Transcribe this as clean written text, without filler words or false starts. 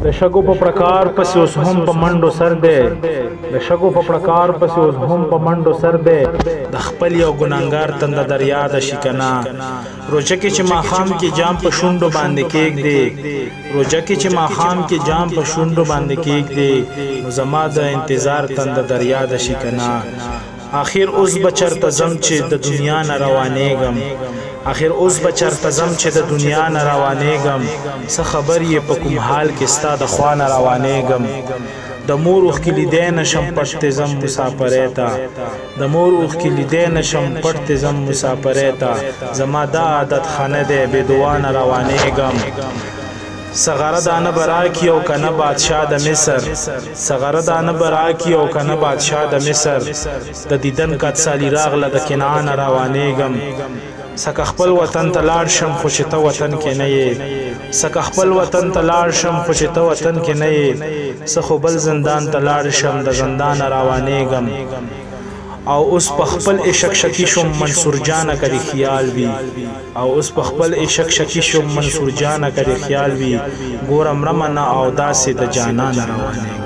د شګو په پرکار پسې اوس هم په منډو سر دی د شګو په پرکار پسې اوس هم په منډو سر دی د خپل یو ګناهګار تنده دریا د شکنا روزه کې چې ماښام کې جام په شونډو باندې کېږدي روزه کې چې ماښام کې جام په شونډو باندې کېږدي نو زما د انتظار تنده دریا د شکنا آخر اوس بچرته زم چې د دنیا نه روانېږم آخر اوس بچرته زم چې د دنیا نه روانېږم څه خبر یې په کوم حال کې ستا د خوا نه روانېږم د مور اوښ کې لیدی نشم پټ ته ځم مسافرۍ ته د مور اوښ کې لیدی نشم پټ ته ځم مسافرۍ ته زما دا عادت ښه نه دی بې دعا نه روانېږم صغره دانه براکی او کنه بادشاہ د مصر صغره دانه براکی او کنه بادشاہ د مصر د دیدن کات سالی راغله د کنعان روانېږم سکه خپل وطن ته لاړ شم خو چې ته وطن کې نه یې سکه خپل وطن ته لاړ شم خو چې ته وطن کې نه یې څه خو بل زندان ته لاړ شم د زندان روانېږم او اوس په خپل عشق شکی شم منصور جانه کړي خیال وي او اوس په خپل عشق شکی شم منصور جانه کړي خیال وي ګورم رمنه او داسې د جانان روانېږم